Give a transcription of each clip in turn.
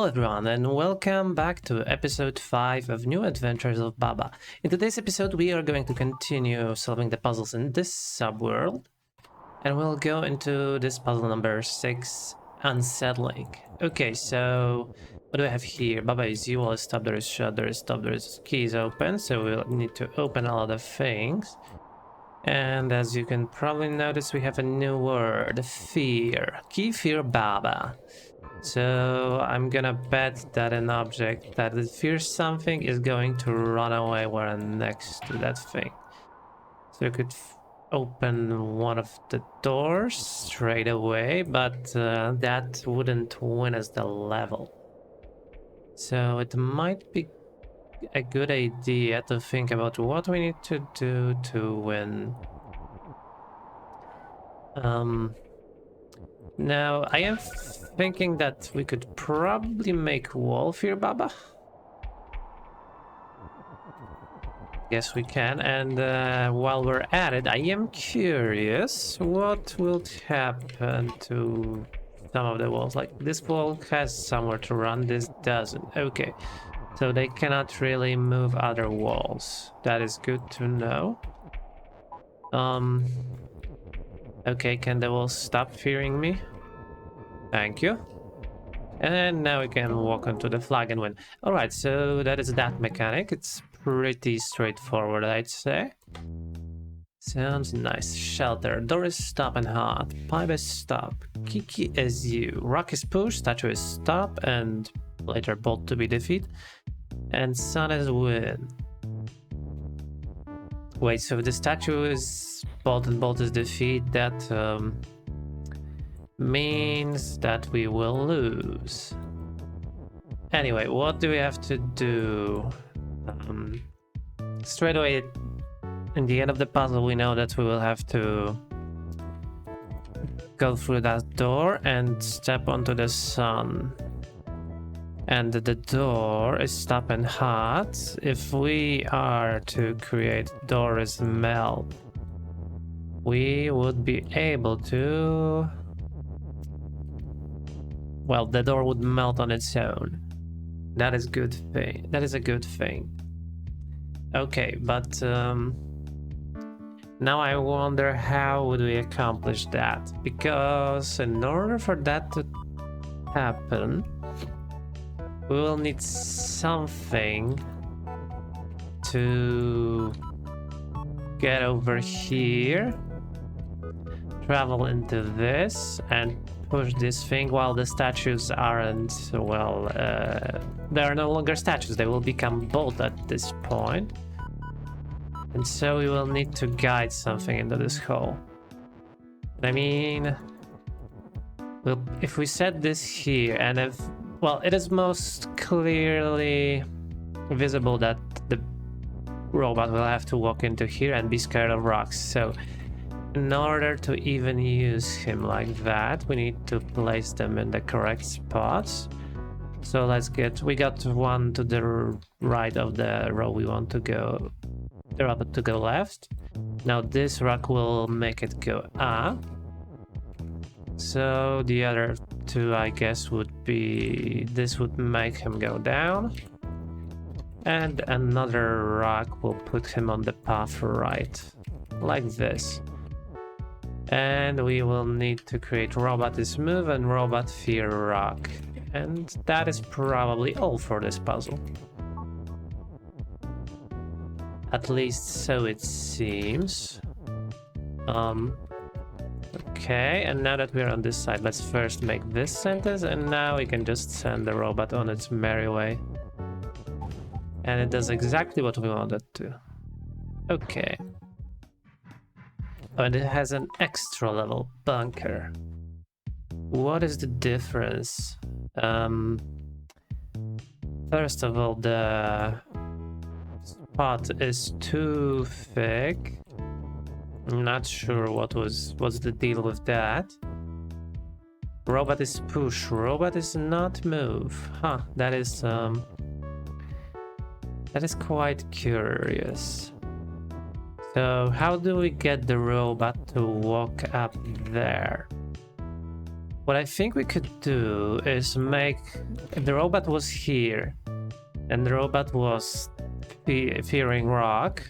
Hello everyone and welcome back to episode 5 of New Adventures of Baba. In today's episode we are going to continue solving the puzzles in this subworld and we'll go into this puzzle number 6, Unsettling. Okay, so what do I have here? Baba is you, wall is stop, there is shut, there is stop, there is keys open, so we'll need to open a lot of things. And as you can probably notice, we have a new word, fear. Key fear Baba. So I'm gonna bet that an object that fears something is going to run away when I'm next to that thing. So you could open one of the doors straight away, but that wouldn't win us the level. So it might be a good idea to think about what we need to do to win. Now I am thinking that we could probably make wall fear Baba. Yes, we can. And while we're at it, I am curious what will happen to some of the walls. Like this wall has somewhere to run, this doesn't. Okay. So they cannot really move other walls. That is good to know. Okay, can the walls stop fearing me? Thank you. And now we can walk onto the flag and win. Alright, so that is that mechanic. It's pretty straightforward, I'd say. Sounds nice. Shelter. Door is stop and hot. Pipe is stop. Kiki is you. Rock is push. Statue is stop. And later bolt to be defeat. And sun is win. Wait, so the statue is bolt and bolt is defeat. That means that we will lose. Anyway, what do we have to do? Straight away, in the end of the puzzle, we know that we will have to go through that door and step onto the sun. And the door is stop and hot. If we are to create door is melt, we would be able to... Well, the door would melt on its own. That is good thing. That is a good thing. Okay, but now I wonder how would we accomplish that? Because in order for that to happen, we will need something to get over here, travel into this, and push this thing while the statues aren't, well, they are no longer statues, they will become bolt at this point. And so we will need to guide something into this hole. I mean, well, if we set this here and if, well, it is most clearly visible that the robot will have to walk into here and be scared of rocks. So in order to even use him like that, we need to place them in the correct spots. So let's get, we got one to the right of the row we want to go, the robot to go left. Now this rock will make it go up. So the other two, I guess, would be, this would make him go down. And another rock will put him on the path right, like this. And we will need to create robot is move and robot fear rock. And that is probably all for this puzzle. At least so it seems. Okay, and now that we're on this side, let's first make this sentence, and now we can just send the robot on its merry way. And it does exactly what we wanted to. Okay. Oh, and it has an extra level bunker. What is the difference? First of all, the spot is too thick. I'm not sure what's the deal with that. Robot is push, robot is not move. Huh, that is quite curious. So how do we get the robot to walk up there? What I think we could do is make... If the robot was here, and the robot was fearing rock,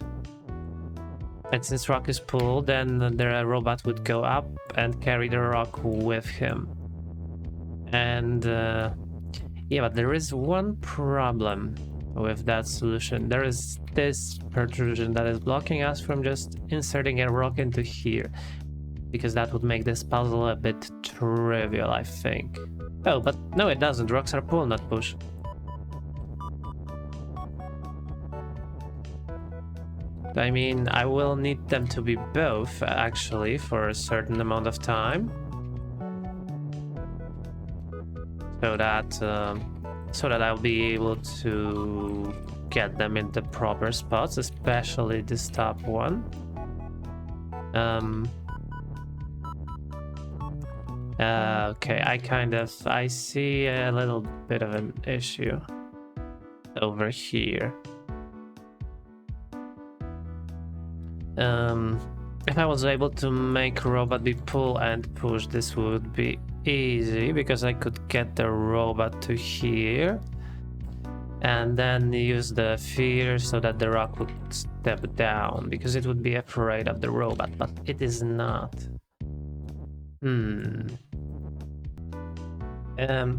and since rock is pulled, then the robot would go up and carry the rock with him. And yeah, but there is one problem with that solution. There is this protrusion that is blocking us from just inserting a rock into here, because that would make this puzzle a bit trivial, I think. Oh, but no, it doesn't. Rocks are pull, not push. I mean, I will need them to be both, actually, for a certain amount of time. So that I'll be able to get them in the proper spots, especially this top one. Okay, I see a little bit of an issue over here. If I was able to make robot be pull and push, this would be easy, because I could get the robot to here and then use the fear so that the rock would step down, because it would be afraid of the robot, but it is not.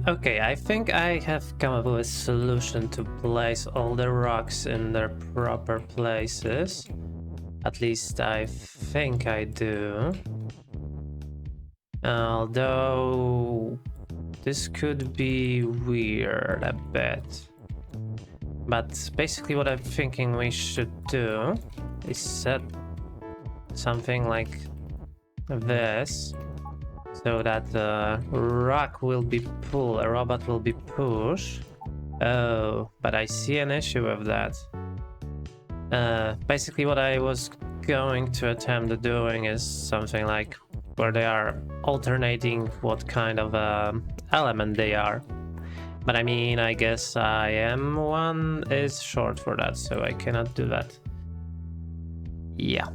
Okay, I think I have come up with a solution to place all the rocks in their proper places. At least I think I do. Although this could be weird a bit. But basically what I'm thinking we should do is set something like this, so that the rock will be pulled, a robot will be pushed. Oh, but I see an issue with that. Basically what I was going to attempt doing is something like where they are alternating what kind of element they are. But I mean, I guess IM1 is short for that, so I cannot do that. Yeah.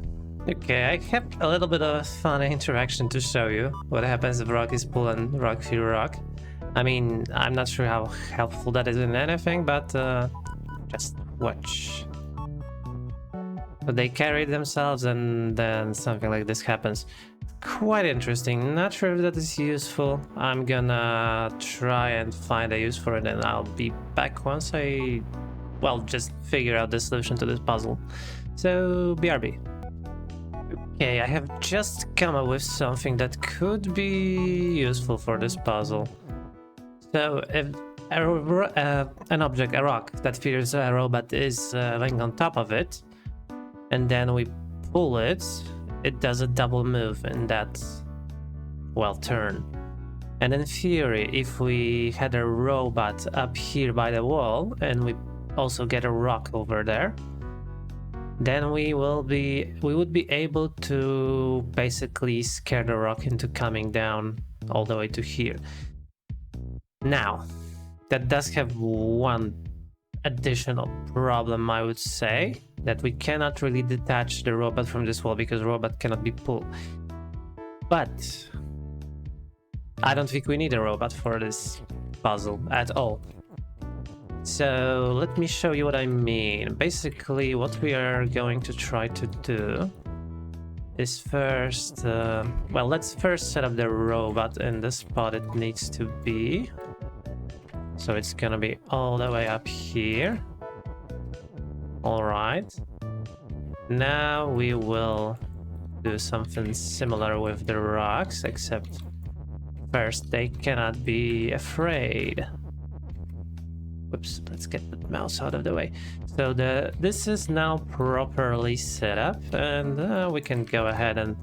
Okay, I have a little bit of a fun interaction to show you what happens if rock is pull and rock fear rock. I mean, I'm not sure how helpful that is in anything, but just watch. So they carry themselves and then something like this happens. Quite interesting. Not sure if that is useful. I'm gonna try and find a use for it, and I'll be back once I, well, just figure out the solution to this puzzle. So, BRB. Okay, I have just come up with something that could be useful for this puzzle. So, if an object, a rock, that fears a robot is lying on top of it, and then we pull it, it does a double move in that, well, turn. And in theory, if we had a robot up here by the wall and we also get a rock over there, then we would be able to basically scare the rock into coming down all the way to here. Now, that does have one additional problem, I would say, that we cannot really detach the robot from this wall because the robot cannot be pulled. But I don't think we need a robot for this puzzle at all. So let me show you what I mean. Basically, what we are going to try to do is first, well, let's first set up the robot in the spot it needs to be. So it's gonna be all the way up here. All right. Now we will do something similar with the rocks, except first they cannot be afraid. Whoops, let's get the mouse out of the way. So this is now properly set up, and we can go ahead and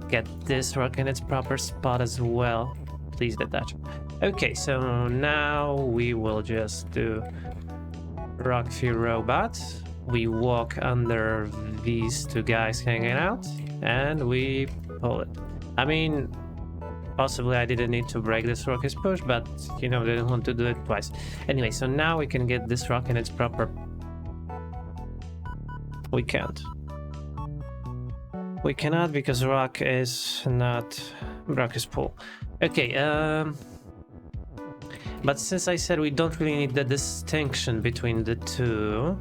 get this rock in its proper spot as well. Please detach. Okay, so now we will just do rock fear robot. We walk under these two guys hanging out, and we pull it. I mean, possibly I didn't need to break this rock is push, but you know, didn't want to do it twice. Anyway, so now we can get this rock in its proper... We can't. We cannot because rock is pull. Okay, but since I said we don't really need the distinction between the two,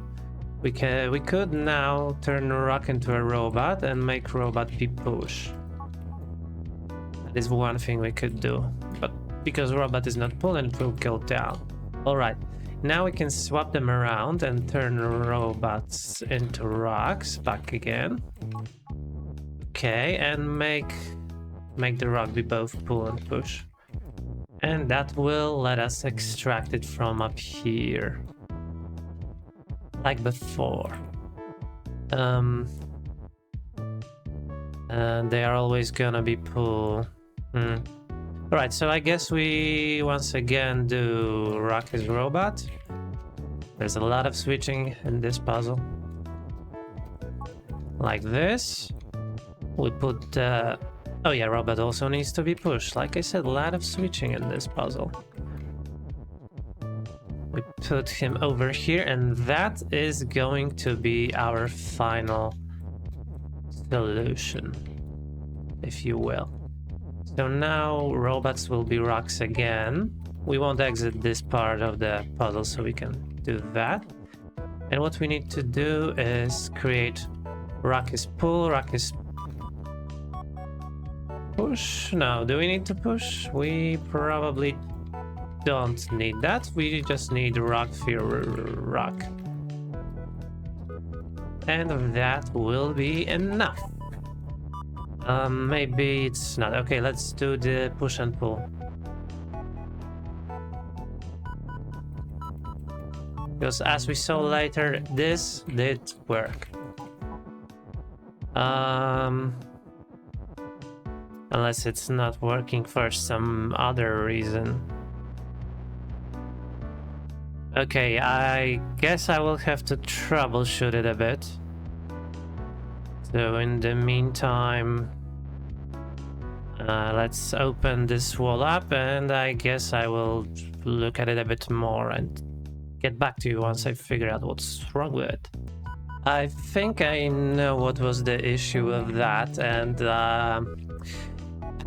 we could now turn rock into a robot and make robot be push. That is one thing we could do, but because robot is not pull, and it will go down. All right, now we can swap them around and turn robots into rocks back again. Okay, and make the rock be both pull and push. And that will let us extract it from up here. Like before. And they are always gonna be pull. Alright, so I guess we once again do rock as robot. There's a lot of switching in this puzzle. Like this. We put oh yeah, robot also needs to be pushed. Like I said, a lot of switching in this puzzle. We put him over here, and that is going to be our final solution, if you will. So now robots will be rocks again. We won't exit this part of the puzzle, so we can do that. And what we need to do is create rock is pull, rock is push. No, do we need to push? We probably don't need that. We just need rock fear rock. And that will be enough. Maybe it's not. Okay, let's do the push and pull. Because as we saw later, this did work. Unless it's not working for some other reason. Okay, I guess I will have to troubleshoot it a bit. So in the meantime, let's open this wall up, and I guess I will look at it a bit more and get back to you once I figure out what's wrong with it. I think I know what was the issue with that, and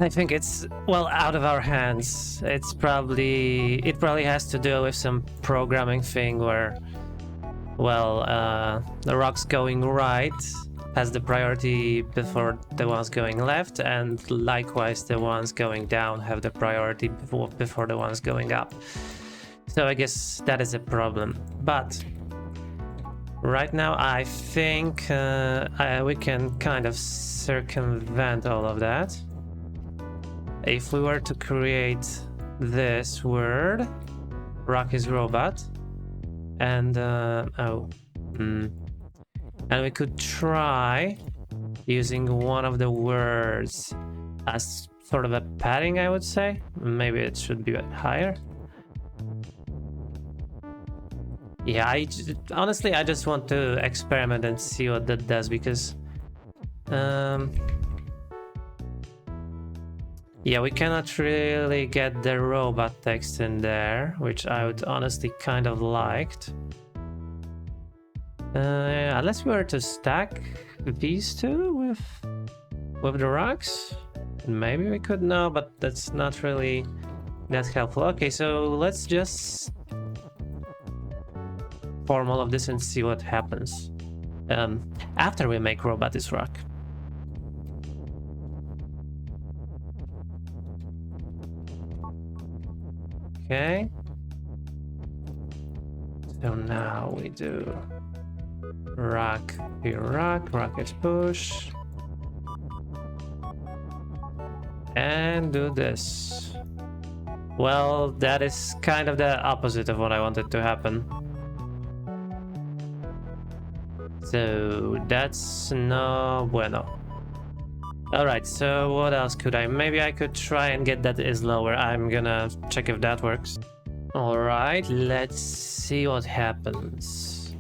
I think it's, well, out of our hands. It probably has to do with some programming thing where, well, the rocks going right has the priority before the ones going left, and likewise the ones going down have the priority before the ones going up. So I guess that is a problem. But right now I think we can kind of circumvent all of that. If we were to create this word, rock is robot, and and we could try using one of the words as sort of a padding, I would say. Maybe it should be a bit higher. Yeah, honestly, I just want to experiment and see what that does, because yeah, we cannot really get the robot text in there, which I would honestly kind of liked. Unless we were to stack these two with the rocks, maybe we could. No, but that's not really that helpful. Okay, so let's just form all of this and see what happens after we make robot is rock. Okay, so now we do rock here, rock is push, and do this. Well, that is kind of the opposite of what I wanted to happen. So that's no bueno. Alright, so what else could maybe I could try and get that is lower. I'm gonna check if that works. Alright, let's see what happens.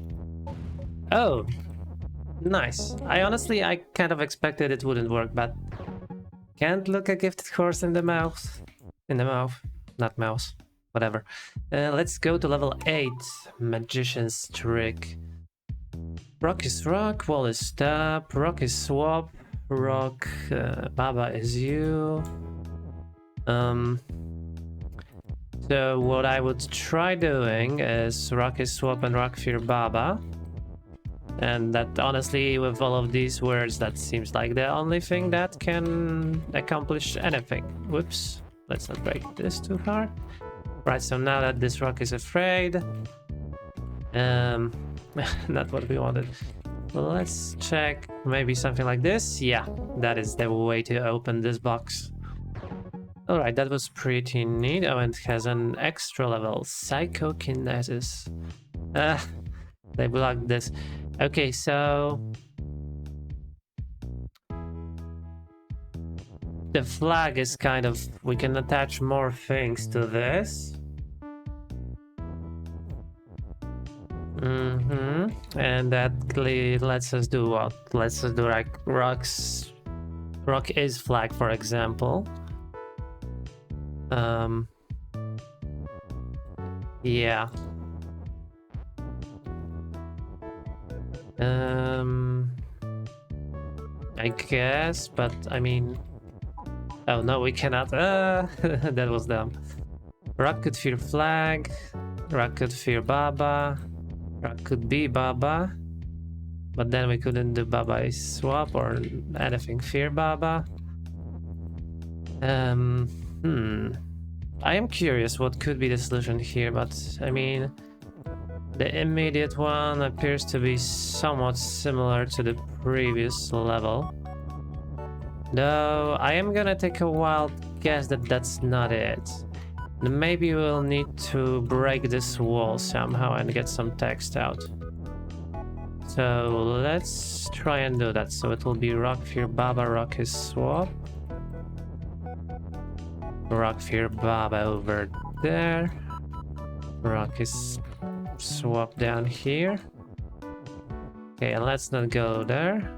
Oh, nice. I kind of expected it wouldn't work, but can't look a gifted horse in the mouth. Not mouse, whatever. Let's go to level 8, Magician's Trick. Rock is rock, wall is stop, rock is swap, rock, Baba is you. So what I would try doing is rock is swap and rock fear Baba. And that honestly, with all of these words, that seems like the only thing that can accomplish anything. Whoops, let's not break this too hard. Right, so now that this rock is afraid, not what we wanted. Let's check maybe something like this. Yeah, that is the way to open this box. Alright, that was pretty neat. Oh, and it has an extra level, Psychokinesis. They blocked this. Okay, so the flag is kind of, we can attach more things to this. And that lets us do what? Lets us do like rock is flag, for example. Yeah. I guess, but I mean, oh no, we cannot. That was dumb. Rock could fear flag. Rock could fear Baba. Rock could be Baba. But then we couldn't do Baba swap or anything fear Baba. I am curious what could be the solution here, but I mean, the immediate one appears to be somewhat similar to the previous level. Though I am gonna take a wild guess that that's not it. Maybe we'll need to break this wall somehow and get some text out. So let's try and do that. So it will be rock fear Baba, rock is swap. Rock fear Baba over there. Rock is swap down here. Okay, and let's not go there.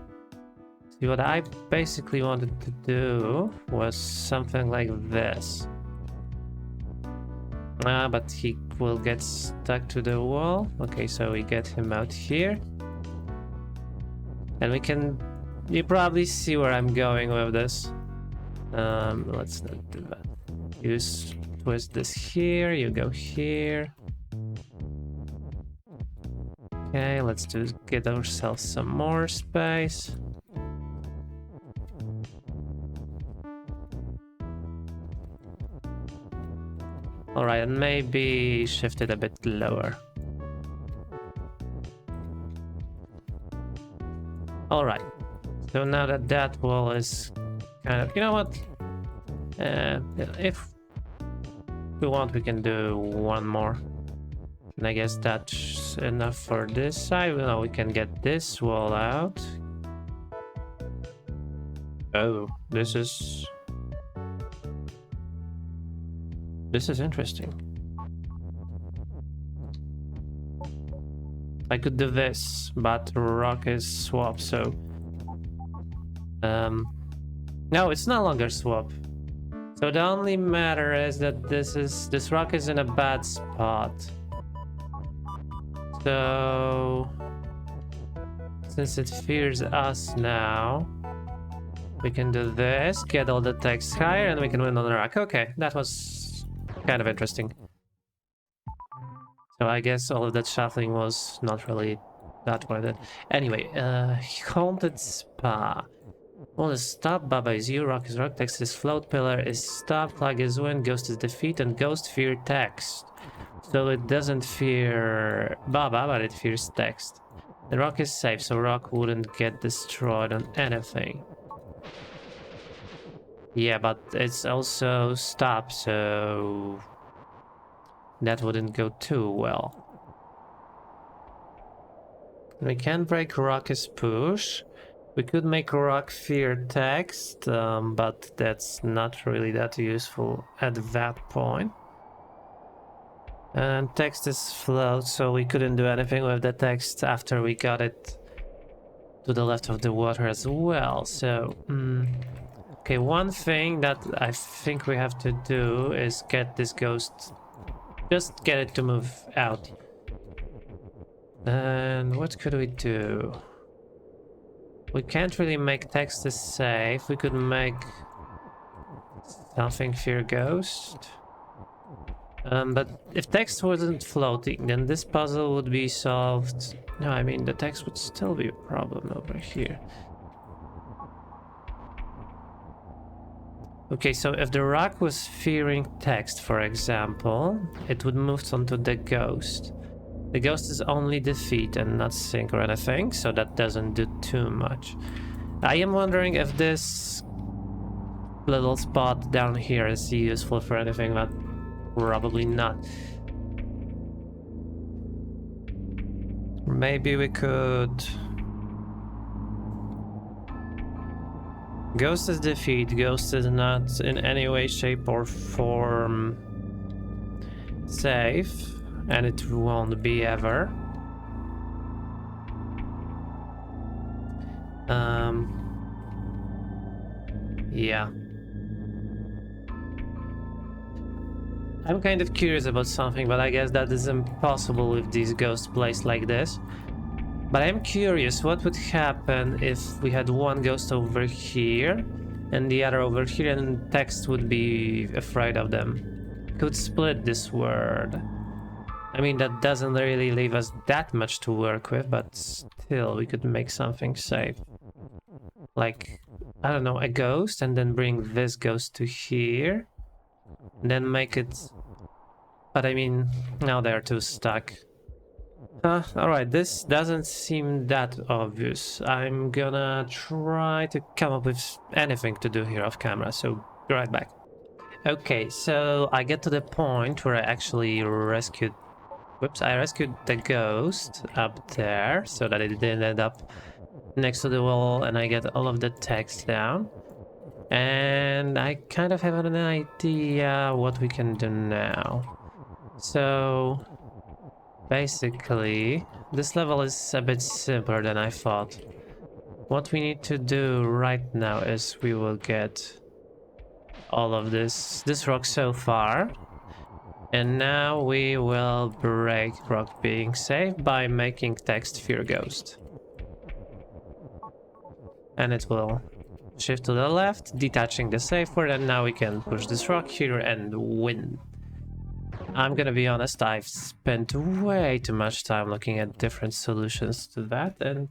See, what I basically wanted to do was something like this. But he will get stuck to the wall. Okay, so we get him out here. And we can... You probably see where I'm going with this. Let's not do that. You twist this here, you go here. Okay, let's get ourselves some more space. Alright, and maybe shift it a bit lower. Alright, so now that that wall is kind of... You know what? If we want, we can do one more. And I guess that's enough for this side. Well, we can get this wall out. Oh, this is interesting. I could do this, but rock is swap, so... No, it's no longer swap. So the only matter is that this rock is in a bad spot. So... Since it fears us now, we can do this, get all the text higher, and we can win on the rock. Okay, that was kind of interesting. So I guess all of that shuffling was not really that worth it. Anyway, Haunted Spa. Well, is stop, Baba is you, rock is rock, text is float, pillar is stop, flag is win, ghost is defeat, and ghost fear text. So it doesn't fear Baba, but it fears text. The rock is safe, so rock wouldn't get destroyed on anything. Yeah, but it's also stop, so that wouldn't go too well. We can break rock is push. We could make rock fear text, but that's not really that useful at that point. And text is float, so we couldn't do anything with the text after we got it to the left of the water as well. So, okay, one thing that I think we have to do is get this ghost, just get it to move out. And what could we do? We can't really make text as safe. We could make something fear ghost. But if text wasn't floating, then this puzzle would be solved. No, I mean, the text would still be a problem over here. Okay, so if the rock was fearing text, for example, it would move on to the ghost. The ghost is only defeat and not sink or anything, so that doesn't do too much. I am wondering if this little spot down here is useful for anything, but probably not. Maybe we could... Ghost is defeat. Ghost is not in any way, shape or form safe, and it won't be ever. Yeah. I'm kind of curious about something, but I guess that is impossible with these ghosts placed like this. But I'm curious what would happen if we had one ghost over here and the other over here, and text would be afraid of them. Could split this word. I mean, that doesn't really leave us that much to work with, but still, we could make something safe. Like, I don't know, a ghost, and then bring this ghost to here. And then make it... But I mean, now they're too stuck. Alright, this doesn't seem that obvious. I'm gonna try to come up with anything to do here off camera, so be right back. Okay, so I get to the point where I actually rescued... Whoops, I rescued the ghost up there, so that it didn't end up next to the wall, and I get all of the text down. And I kind of have an idea what we can do now. So... basically, this level is a bit simpler than I thought. What we need to do right now is we will get all of this rock so far. And now we will break rock being safe by making text fear ghost. And it will shift to the left, detaching the safe word, and now we can push this rock here and win. I'm gonna be honest, I've spent way too much time looking at different solutions to that, and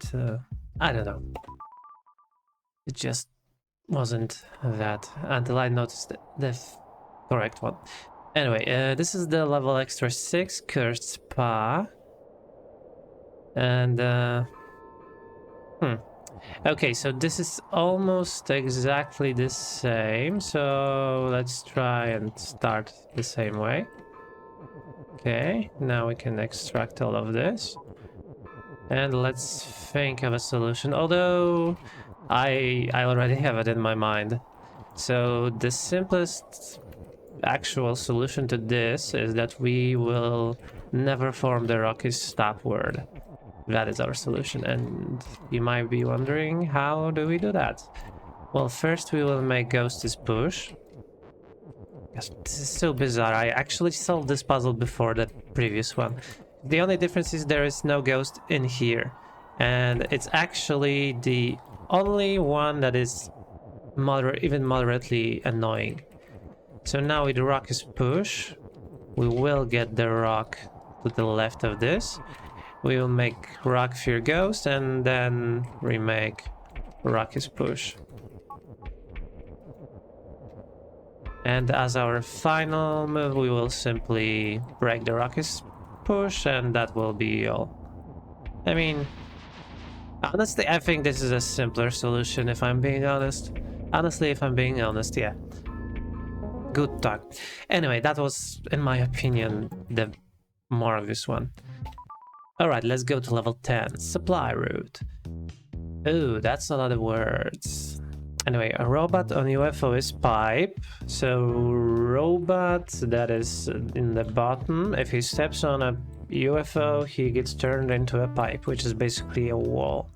I don't know. It just wasn't that until I noticed the correct one. Anyway, this is the level extra 6, Cursed Spa. And, okay, so this is almost exactly the same, so let's try and start the same way. Okay, now we can extract all of this. And let's think of a solution, although I already have it in my mind. So the simplest actual solution to this is that we will never form the rocky stop word. That is our solution, and you might be wondering, how do we do that? Well, first we will make Ghost is push. Yes, this is so bizarre. I actually solved this puzzle before the previous one. The only difference is there is no ghost in here, and it's actually the only one that is even moderately annoying. So now with rock is push, we will get the rock to the left of this. We will make rock fear ghost and then remake rock is push. And as our final move, we will simply break the rock is push, and that will be all. I mean, honestly, I think this is a simpler solution, if I'm being honest. Honestly, if I'm being honest, yeah. Good talk. Anyway, that was, in my opinion, the more obvious one. Alright, let's go to level 10. Supply route. Ooh, that's a lot of words. Anyway, a robot on UFO is pipe. So, robot that is in the bottom, if he steps on a UFO, he gets turned into a pipe, which is basically a wall.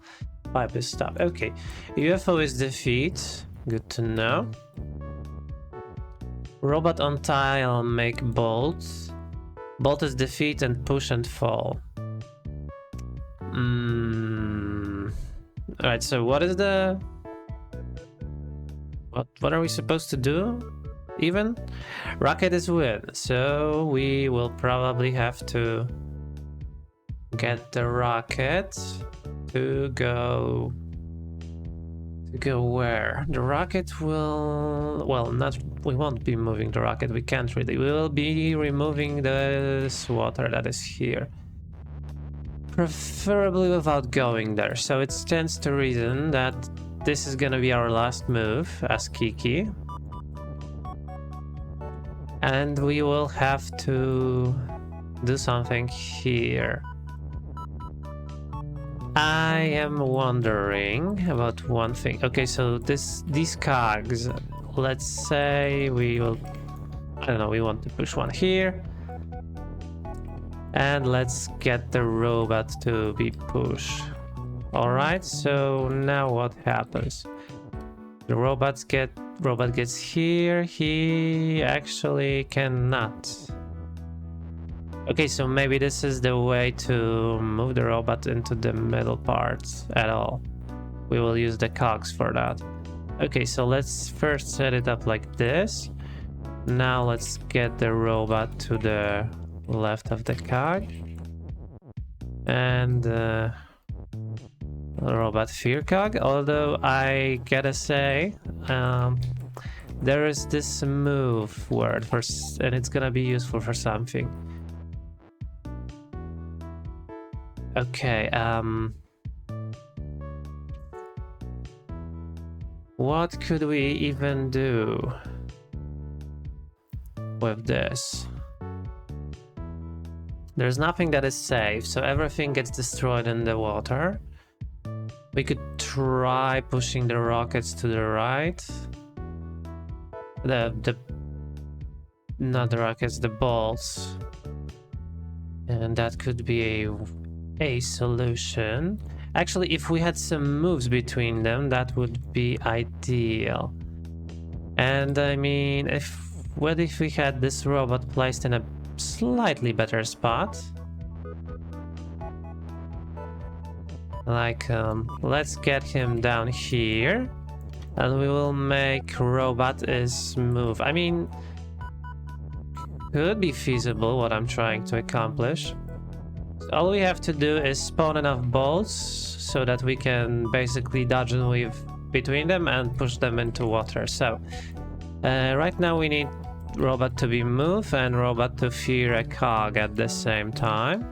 Pipe is stop. Okay, UFO is defeat. Good to know. Robot on tile make bolts. Bolt is defeat and push and fall. Alright, so what is the... What are we supposed to do? Even? Rocket is win, so we will probably have to get the rocket to go... To go where? The rocket will... Well, not... We won't be moving the rocket, we can't really. We will be removing this water that is here. Preferably without going there, so it stands to reason that this is gonna be our last move as Kiki. And we will have to do something here. I am wondering about one thing. Okay, so these cogs, let's say we will... I don't know, we want to push one here. And let's get the robot to be pushed. Alright, so now what happens? The robot gets here, he actually cannot. Okay, so maybe this is the way to move the robot into the middle parts at all. We will use the cogs for that. Okay, so let's first set it up like this. Now let's get the robot to the left of the cog. And robot fear cog, although I gotta say there is this move word for and it's gonna be useful for something. Okay, what could we even do with this? There's nothing that is safe, so everything gets destroyed in the water. We could try pushing the rockets to the right. Not the rockets, the bolts. And that could be a solution. Actually, if we had some moves between them, that would be ideal. And I mean, what if we had this robot placed in a slightly better spot? Like, let's get him down here, and we will make robot is move. I mean, could be feasible what I'm trying to accomplish. So all we have to do is spawn enough bolts so that we can basically dodge and weave between them and push them into water. So right now we need robot to be moved and robot to fear a cog at the same time.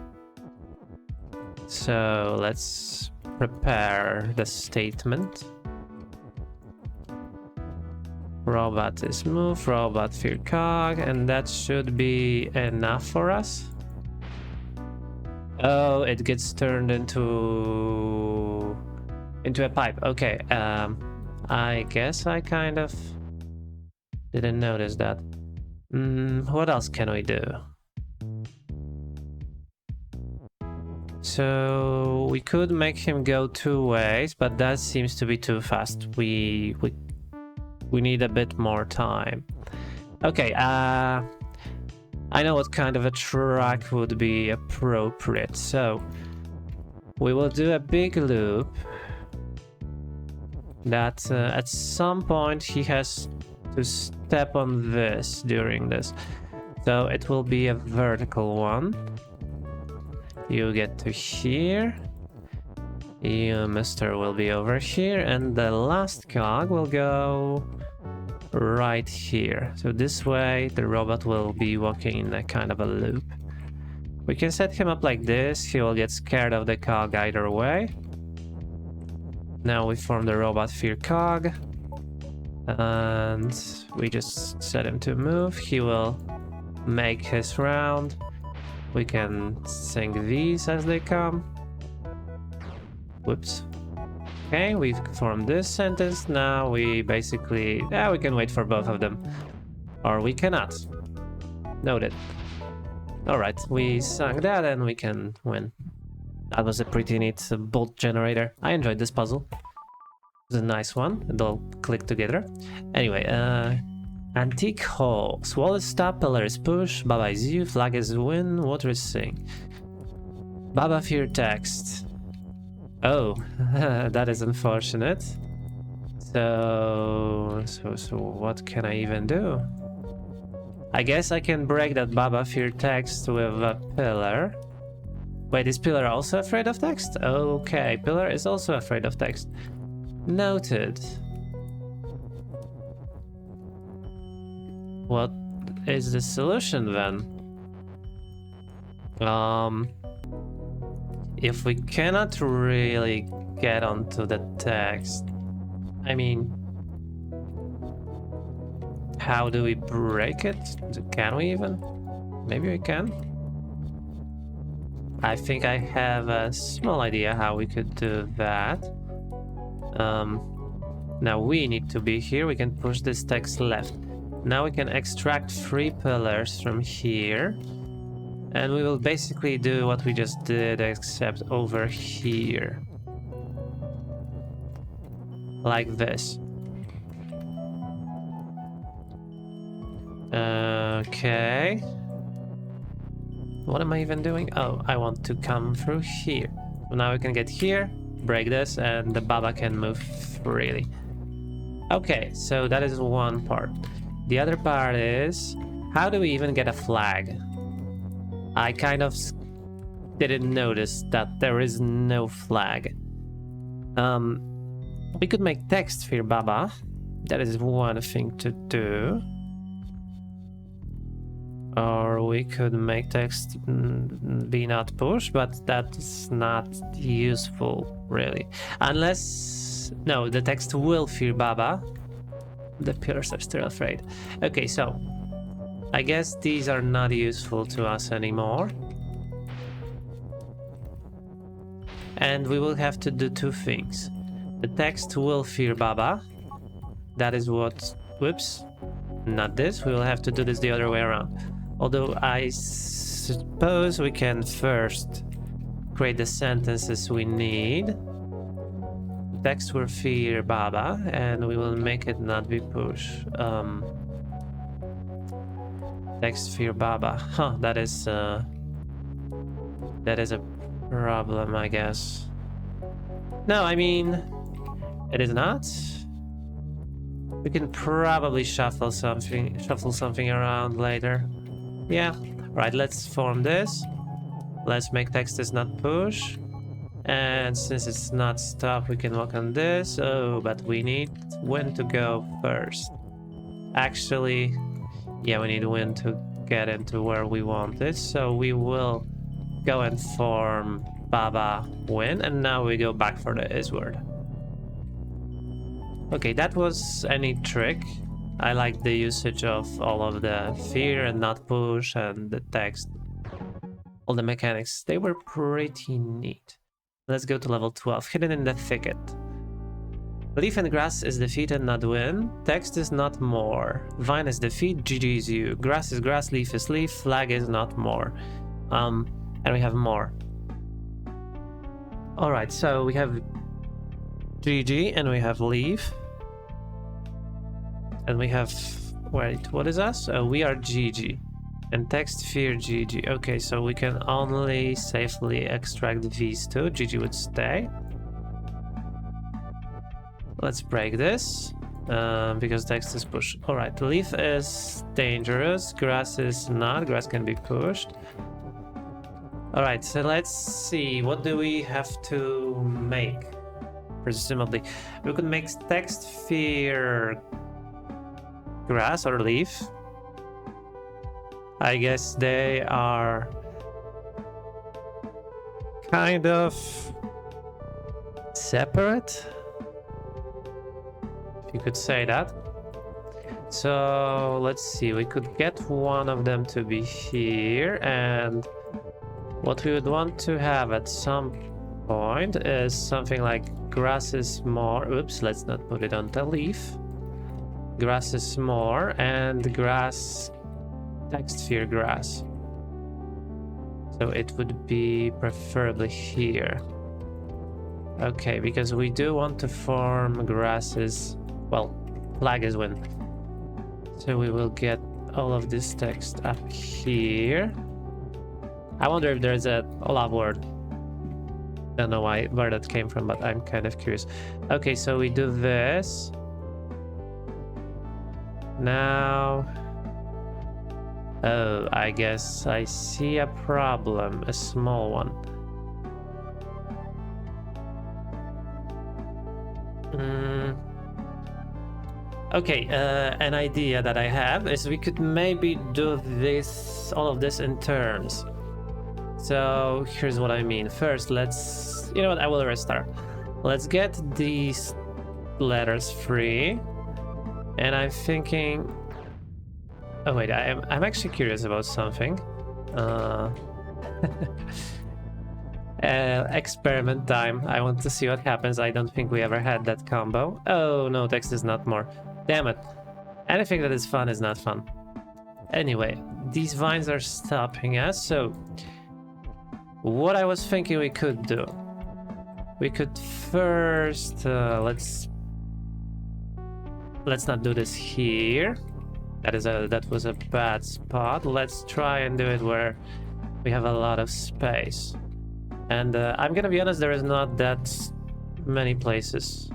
So let's prepare the statement. Robot is moved, robot fear cog, and that should be enough for us. Oh, it gets turned into a pipe. Okay, I guess I kind of didn't notice that. What else can we do? So we could make him go 2 ways, but that seems to be too fast. We need a bit more time. Okay, I know what kind of a track would be appropriate. So we will do a big loop that at some point he has to step on this during this. So it will be a vertical one. You get to here. You, mister, will be over here, and the last cog will go right here. So this way the robot will be walking in a kind of a loop. We can set him up like this. He will get scared of the cog either way. Now we form the robot fear cog, and we just set him to move. He will make his round. We can sing these as they come. Whoops. Okay, we've formed this sentence. Now we basically... Yeah, we can wait for both of them. Or we cannot. Noted. Alright, we sung that and we can win. That was a pretty neat bolt generator. I enjoyed this puzzle. It was a nice one. They'll click together. Anyway, Antique Hall. Swallow is stop, pillar is push, Baba is you, flag is win, water is sing. Baba fear text. Oh, that is unfortunate. So what can I even do? I guess I can break that Baba Fear text with a pillar. Wait, is pillar also afraid of text? Okay, pillar is also afraid of text. Noted. What is the solution then? If we cannot really get onto the text, I mean, how do we break it? Can we even? Maybe we can. I think I have a small idea how we could do that. Now we need to be here. We can push this text left. Now we can extract 3 pillars from here. And we will basically do what we just did, except over here. Like this. Okay. What am I even doing? Oh, I want to come through here. Now we can get here, break this, and the Baba can move freely. Okay, so that is one part. The other part is, how do we even get a flag? I kind of didn't notice that there is no flag. We could make text Fear Baba. That is one thing to do. Or we could make text be not push, but that's not useful, really. Unless... no, the text will Fear Baba. The pillars are still afraid. Okay, so... I guess these are not useful to us anymore. And we will have to do 2 things. The text will Fear Baba. That is what... whoops. Not this. We will have to do this the other way around. Although I suppose we can first create the sentences we need. The text will Fear Baba, and we will make it not be push. Text Fear Baba. Huh, that is a problem, I guess. No, I mean, it is not. We can probably shuffle something around later. Yeah, right, let's form this. Let's make text is not push. And since it's not stop, we can work on this. Oh, but we need when to go first. Actually, yeah, we need when to get into where we want it. So we will go and form Baba win, and now we go back for the is word. Okay, that was a neat trick. I like the usage of all of the fear and not push and the text. All the mechanics, they were pretty neat. Let's go to level 12, hidden in the thicket. Leaf and grass is defeat and not win. Text is not more. Vine is defeat, GG is you. Grass is grass, leaf is leaf, flag is not more. And we have more. Alright, so we have GG and we have leaf. And we have... wait, what is us? We are GG. And text fear GG. Okay, so we can only safely extract these 2. GG would stay. Let's break this. Because text is pushed. Alright, leaf is dangerous. Grass is not. Grass can be pushed. Alright, so let's see. What do we have to make? Presumably. We could make text fear... grass or leaf. I guess they are kind of separate, if you could say that. So let's see, we could get one of them to be here, and what we would want to have at some point is something like grass is more... oops, let's not put it on the leaf. Grass is more, and grass text fear grass. So it would be preferably here. Okay, because we do want to form grasses. Well, flag is win. So we will get all of this text up here. I wonder if there's a Olaf word. Don't know where that came from, but I'm kind of curious. Okay, so we do this. Now... Oh, I guess I see a problem, a small one. Okay, an idea that I have is we could maybe do this, all of this in turns. So here's what I mean. First, let's, you know what, I will restart. Let's get these letters free. And I'm thinking, oh wait, I'm actually curious about something. Experiment time. I want to see what happens. I don't think we ever had that combo. Oh no, text is not more. Damn it. Anything that is fun is not fun. Anyway, these vines are stopping us, so what I was thinking we could do, we could first let's not do this here. That was a bad spot. Let's try and do it where we have a lot of space. And I'm gonna be honest, there is not that many places.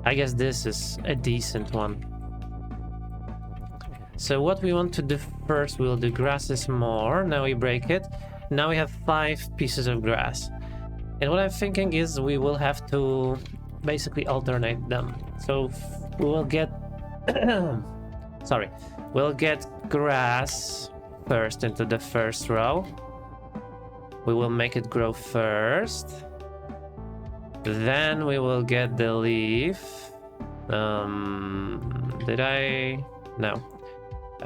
I guess this is a decent one. So what we want to do first, we'll do grasses more. Now we break it. Now we have 5 pieces of grass. And what I'm thinking is we will have to basically alternate them. So we will get... Sorry. We'll get grass first into the first row. We will make it grow first. Then we will get the leaf. Did I? No.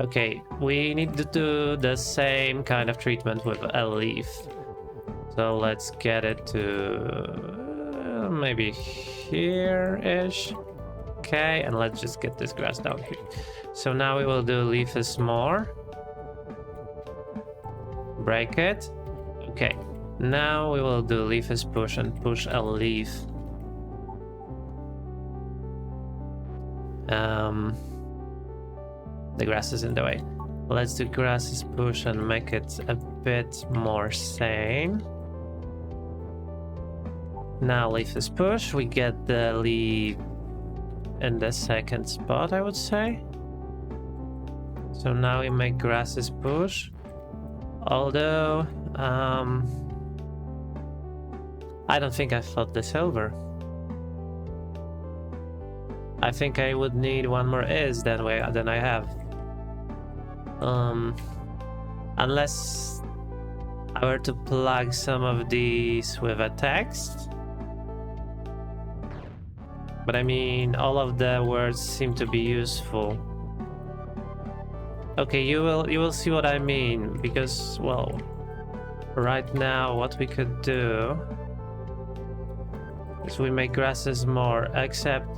Okay, we need to do the same kind of treatment with a leaf. So let's get it to maybe here-ish. Okay, and let's just get this grass down here. So now we will do leaf is more. Break it. Okay. Now we will do leaf is push and push a leaf. The grass is in the way. Let's do grass is push and make it a bit more sane. Now leaf is push. We get the leaf in the second spot, I would say. So now we make grass is push. Although, I don't think I thought this over. I think I would need one more is than I have. Unless I were to plug some of these with a text. But I mean, all of the words seem to be useful. Okay, you will see what I mean, because, well, right now what we could do is we make grasses more, except,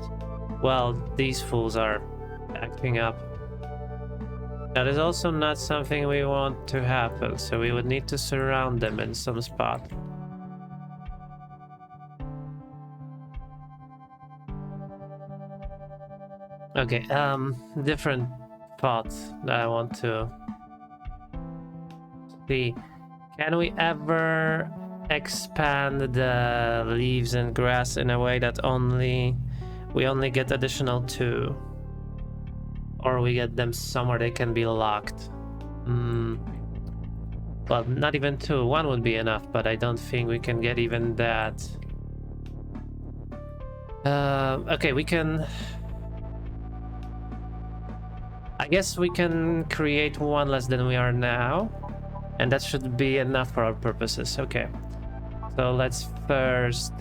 well, these fools are acting up. That is also not something we want to happen, so we would need to surround them in some spot. Okay, different thought that I want to see. Can we ever expand the leaves and grass in a way that we only get additional 2? Or we get them somewhere they can be locked? Well, not even 2. 1 would be enough, but I don't think we can get even that. Okay, we can... I guess we can create 1 less than we are now, and that should be enough for our purposes. Okay, so let's first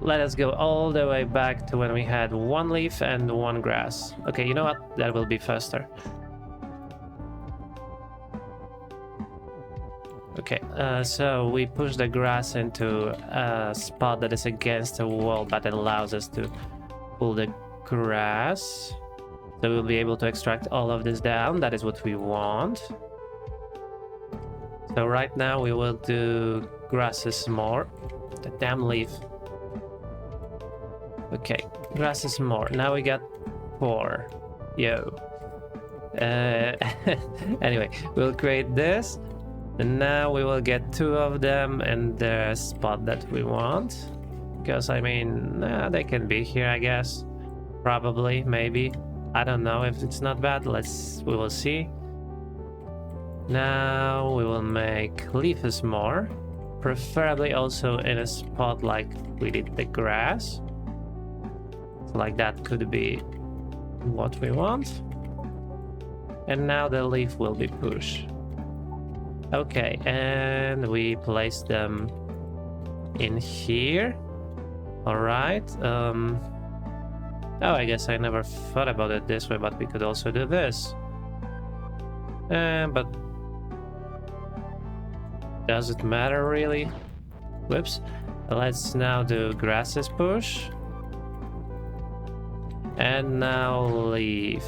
let us go all the way back to when we had 1 leaf and 1 grass. Okay, you know what? That will be faster. Okay, so we push the grass into a spot that is against a wall that allows us to pull the grass, so we'll be able to extract all of this down. That is what we want. So right now we will do grasses more. The damn leaf. Okay, grasses more. Now we got 4. Yo. Anyway, we'll create this. And now we will get 2 of them in the spot that we want. Because, I mean, they can be here, I guess. Probably, maybe. I don't know if it's not bad. We will see. Now we will make leaves more. Preferably also in a spot like we did the grass. So like that could be what we want. And now the leaf will be pushed. Okay, and we place them in here. Alright. Oh, I guess I never thought about it this way, but we could also do this. But does it matter really? Whoops. Let's now do grasses push. And now leaf.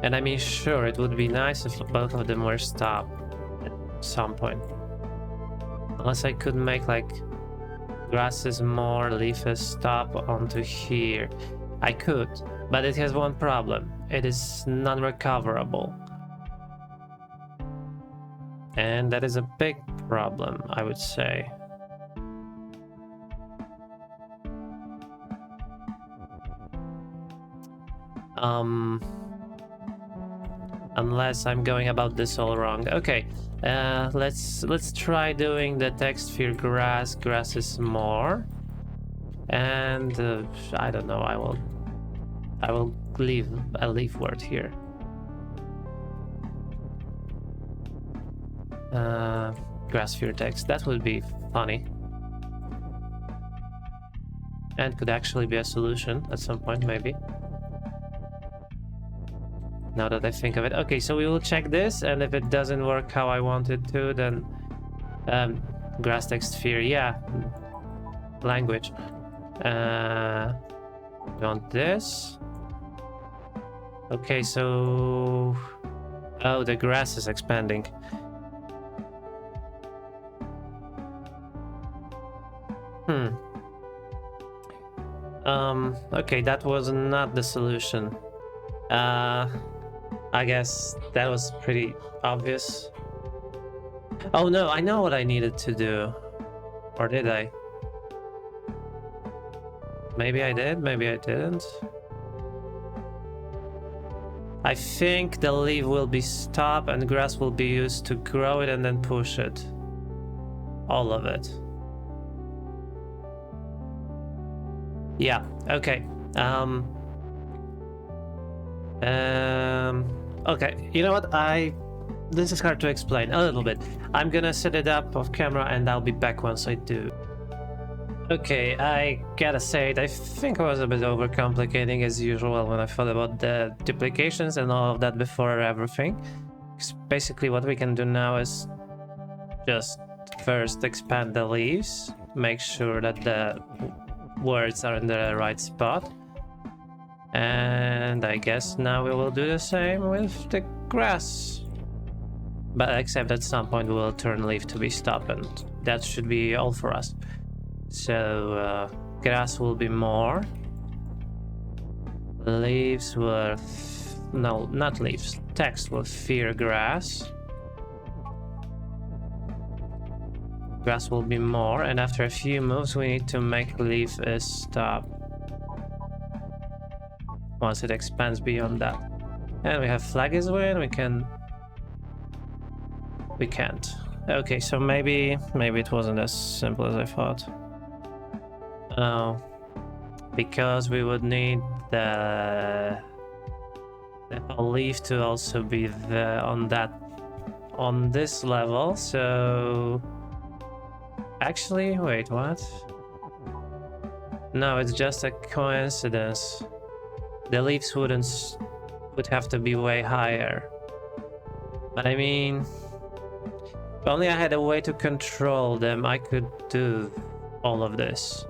And I mean, sure, it would be nice if both of them were stopped at some point. Unless I could make like grasses more, leaves stop onto here. I could, but it has one problem. It is non-recoverable. And that is a big problem, I would say. Unless I'm going about this all wrong. Okay, let's try doing the text sphere grasses more. And I don't know, I will leave a leaf word here. Grass sphere text, that would be funny. And could actually be a solution at some point, maybe. Now that I think of it. Okay, so we will check this, and if it doesn't work how I want it to, then grass text sphere, yeah. Language. We want this. Okay, so... Oh, the grass is expanding. Okay, that was not the solution. I guess that was pretty obvious. Oh no, I know what I needed to do. Or did I? Maybe I did, maybe I didn't. I think the leaf will be stopped and grass will be used to grow it and then push it. All of it. Yeah, okay. Okay, you know what? This is hard to explain a little bit. I'm gonna set it up off camera and I'll be back once I do. Okay, I gotta say it, I think I was a bit overcomplicating as usual when I thought about the duplications and all of that before everything. Basically what we can do now is just first expand the leaves, make sure that the words are in the right spot. And I guess now we will do the same with the grass. But except at some point we will turn leaf to be stopped, and that should be all for us. So grass will be more. Leaves will... no, not leaves. Text will fear grass. Grass will be more, and after a few moves we need to make leaf stop. Once it expands beyond that. And we have flag is win, we can't. Okay, so maybe it wasn't as simple as I thought. Oh. Because we would need the leaf to also be on this level, so actually, wait, what? No, it's just a coincidence. The leaves would have to be way higher. But I mean, if only I had a way to control them, I could do all of this.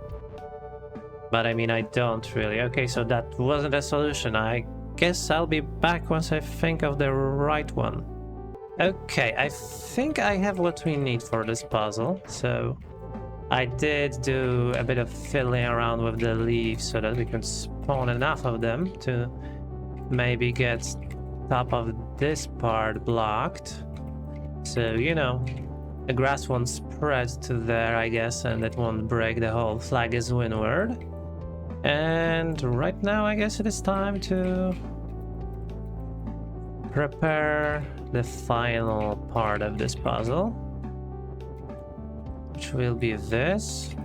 But I mean, I don't really. Okay, so that wasn't a solution. I guess I'll be back once I think of the right one. Okay, I think I have what we need for this puzzle. So I did do a bit of fiddling around with the leaves so that we can spawn enough of them to maybe get top of this part blocked. So, you know, the grass won't spread to there, I guess, and it won't break the whole flag is windward. And right now, I guess it is time to prepare the final part of this puzzle, which will be this.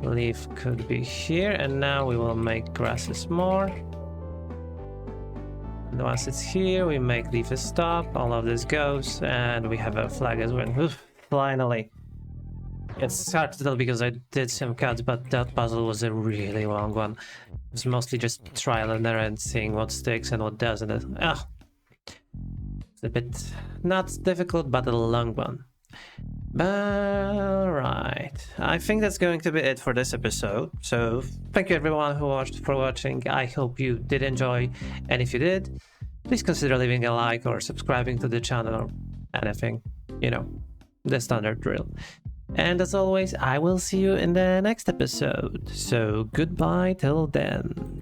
Leaf could be here, and now we will make grasses more. And once it's here, we make leaf a stop, all of this goes, and we have a flag as well. Oof, finally. It's hard to tell because I did some cuts, but that puzzle was a really long one. It was mostly just trial and error and seeing what sticks and what doesn't. It's a bit not difficult, but a long one. Alright, I think that's going to be it for this episode. So thank you everyone who watched for watching. I hope you did enjoy, and if you did, please consider leaving a like or subscribing to the channel or anything, you know, the standard drill. And as always, I will see you in the next episode. So goodbye till then.